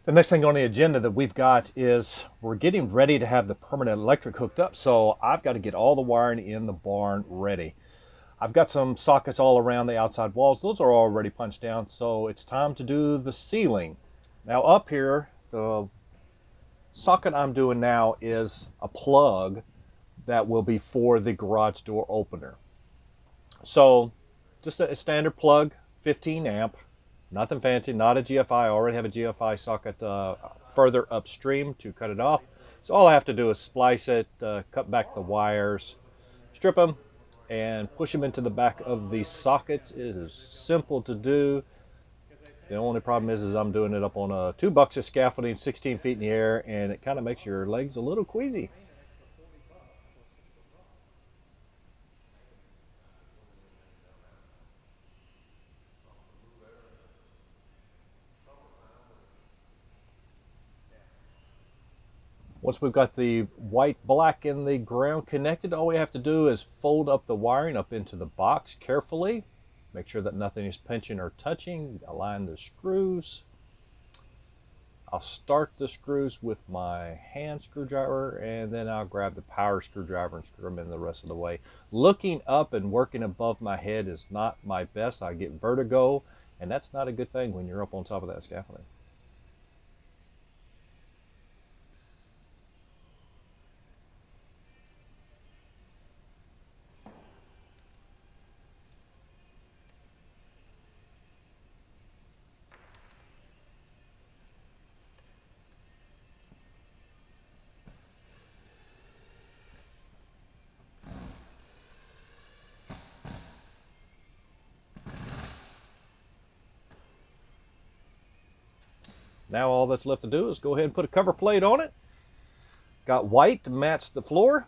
The next thing on the agenda that we've got is we're getting ready to have the permanent electric hooked up, so I've got to get all the wiring in the barn ready. I've got some sockets all around the outside walls. Those are already punched down, so it's time to do the ceiling. Now up here, the socket I'm doing now is a plug that will be for the garage door opener. So just a standard plug, 15 amp, nothing fancy, not a GFI. I already have a GFI socket further upstream to cut it off. So all I have to do is splice it, cut back the wires, strip them, and push them into the back of the sockets. It is simple to do. The only problem is I'm doing it up on a 2 bucks of scaffolding, 16 feet in the air, and it kind of makes your legs a little queasy. Once we've got the white, black, and the ground connected, all we have to do is fold up the wiring up into the box carefully. Make sure that nothing is pinching or touching. Align the screws. I'll start the screws with my hand screwdriver, and then I'll grab the power screwdriver and screw them in the rest of the way. Looking up and working above my head is not my best. I get vertigo, and that's not a good thing when you're up on top of that scaffolding. Now all that's left to do is go ahead and put a cover plate on it. Got white to match the floor.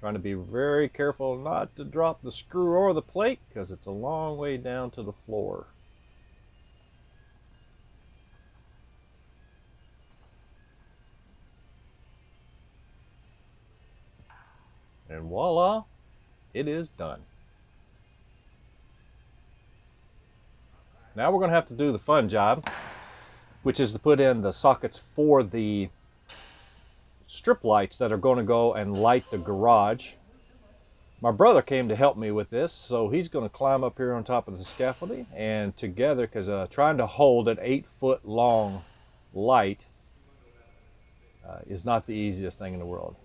Trying to be very careful not to drop the screw or the plate because it's a long way down to the floor. And voila, it is done. Now we're going to have to do the fun job, which is to put in the sockets for the strip lights that are going to go and light the garage. My brother came to help me with this, so he's going to climb up here on top of the scaffolding, and together, because trying to hold an 8-foot long light is not the easiest thing in the world.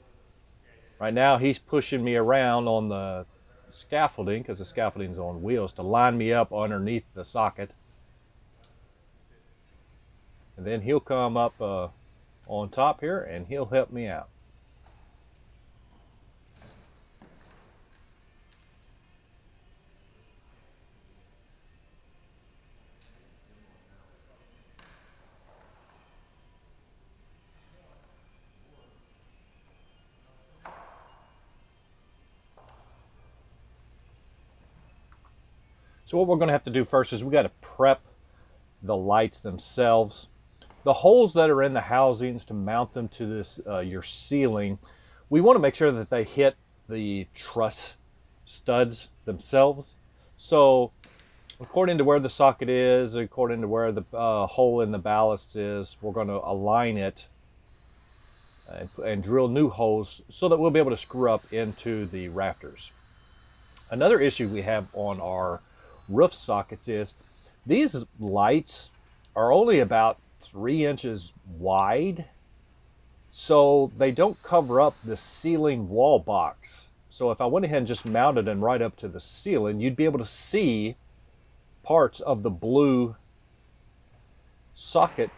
Right now he's pushing me around on the scaffolding, because the scaffolding is on wheels, to line me up underneath the socket, and then he'll come up on top here and he'll help me out. So what we're going to have to do first is we got to prep the lights themselves. The holes that are in the housings to mount them to this your ceiling, we want to make sure that they hit the truss studs themselves. So according to where the socket is, according to where the hole in the ballast is, we're going to align it and drill new holes so that we'll be able to screw up into the rafters. Another issue we have on our roof sockets is these lights are only about 3 inches wide, so they don't cover up the ceiling wall box. So if I went ahead and just mounted them right up to the ceiling, you'd be able to see parts of the blue socket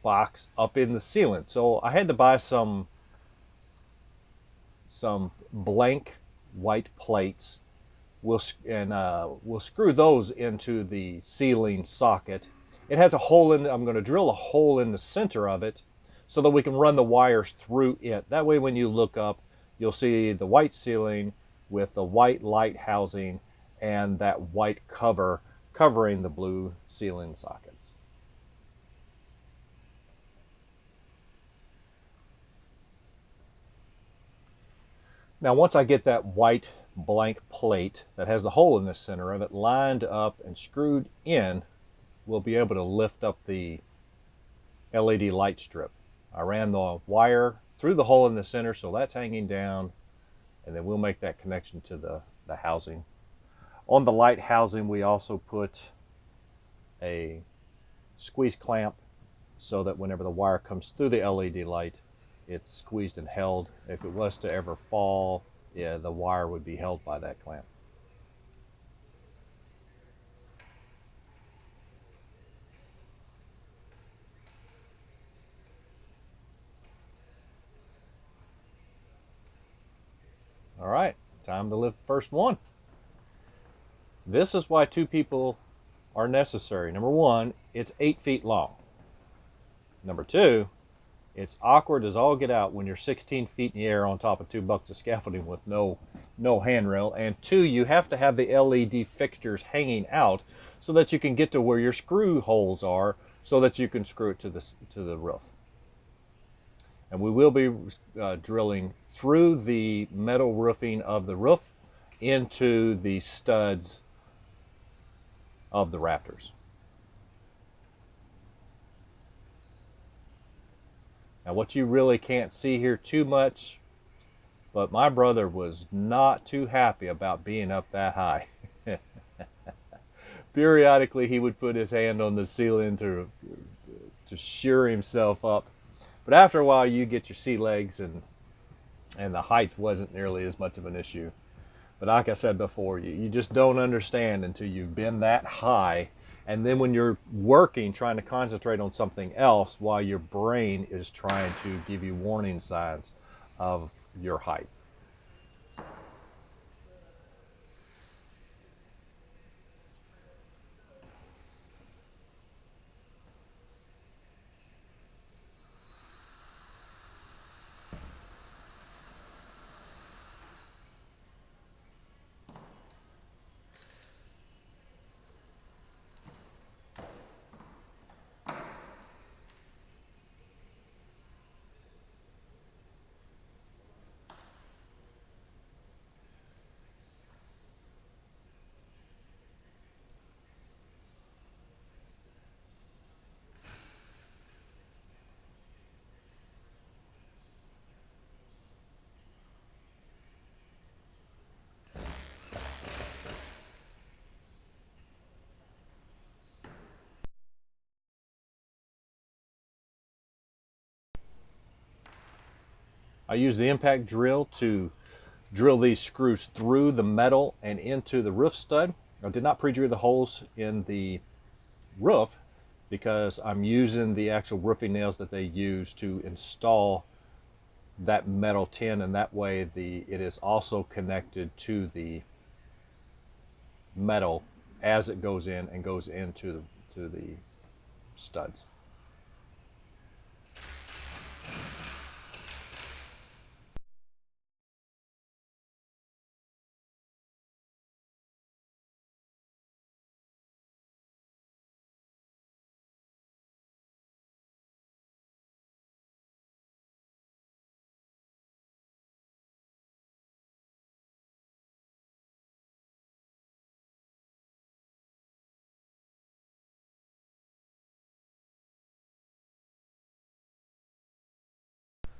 box up in the ceiling. So I had to buy some blank white plates. We'll screw those into the ceiling socket. It has a hole in it. I'm going to drill a hole in the center of it so that we can run the wires through it. That way when you look up, you'll see the white ceiling with the white light housing and that white cover covering the blue ceiling sockets. Now once I get that white blank plate that has the hole in the center of it lined up and screwed in, we'll be able to lift up the LED light strip. I ran the wire through the hole in the center, so that's hanging down, and then we'll make that connection to the housing. On the light housing, we also put a squeeze clamp so that whenever the wire comes through the LED light, it's squeezed and held. If it was to ever fall, yeah, the wire would be held by that clamp. All right, time to lift the first one. This is why 2 people are necessary. Number 1, it's 8 feet long. Number 2, it's awkward as all get out when you're 16 feet in the air on top of 2 bucks of scaffolding with no handrail. And 2, you have to have the LED fixtures hanging out so that you can get to where your screw holes are so that you can screw it to the roof. And we will be drilling through the metal roofing of the roof into the studs of the rafters. Now, what you really can't see here too much, but my brother was not too happy about being up that high. Periodically, he would put his hand on the ceiling to sure himself up. But after a while, you get your sea legs, and the height wasn't nearly as much of an issue. But like I said before, you just don't understand until you've been that high. And then when you're working, trying to concentrate on something else while your brain is trying to give you warning signs of your height. I use the impact drill to drill these screws through the metal and into the roof stud. I did not pre-drill the holes in the roof because I'm using the actual roofing nails that they use to install that metal tin, and that way it is also connected to the metal as it goes in and goes into the studs.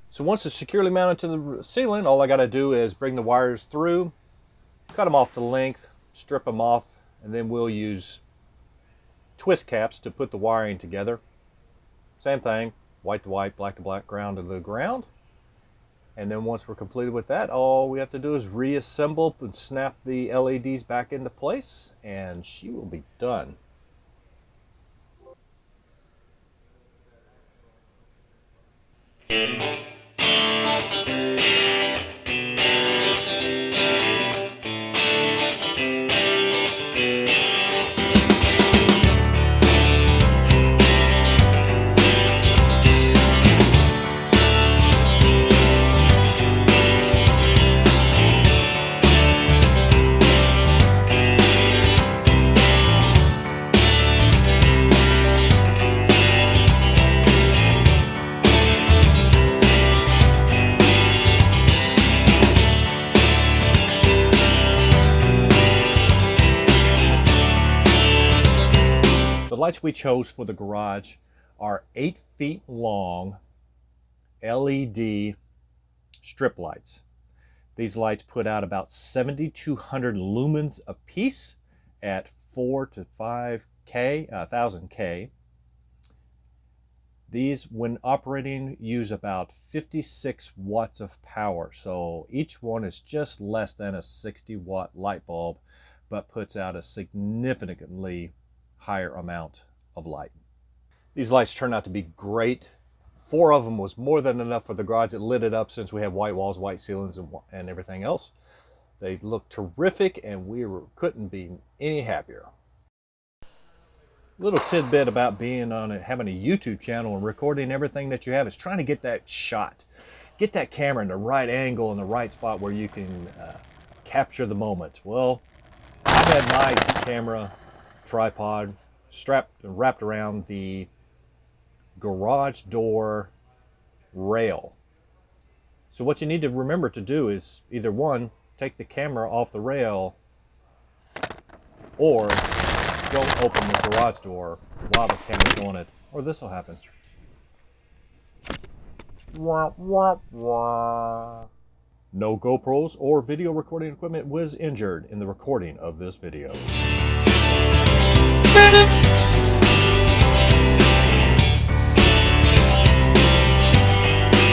So once it's securely mounted to the ceiling, all I got to do is bring the wires through, cut them off to length, strip them off, and then we'll use twist caps to put the wiring together. Same thing, white to white, black to black, ground to the ground. And then once we're completed with that, all we have to do is reassemble and snap the LEDs back into place, and she will be done. lights we chose for the garage are 8 feet long LED strip lights. These lights put out about 7,200 lumens a piece at 4 to 5K, 1000K. These, when operating, use about 56 watts of power. So each one is just less than a 60-watt light bulb, but puts out a significantly higher amount of light. These lights turned out to be great. 4 of them was more than enough for the garage. It lit it up since we have white walls, white ceilings, and everything else. They look terrific, and couldn't be any happier. Little tidbit about being on having a YouTube channel and recording everything that you have is trying to get that shot, get that camera in the right angle in the right spot where you can capture the moment. Well, I had my camera tripod strapped and wrapped around the garage door rail. So what you need to remember to do is either one, take the camera off the rail, or don't open the garage door while the camera's on it, or this will happen. Wah, wah, wah. No GoPros or video recording equipment was injured in the recording of this video.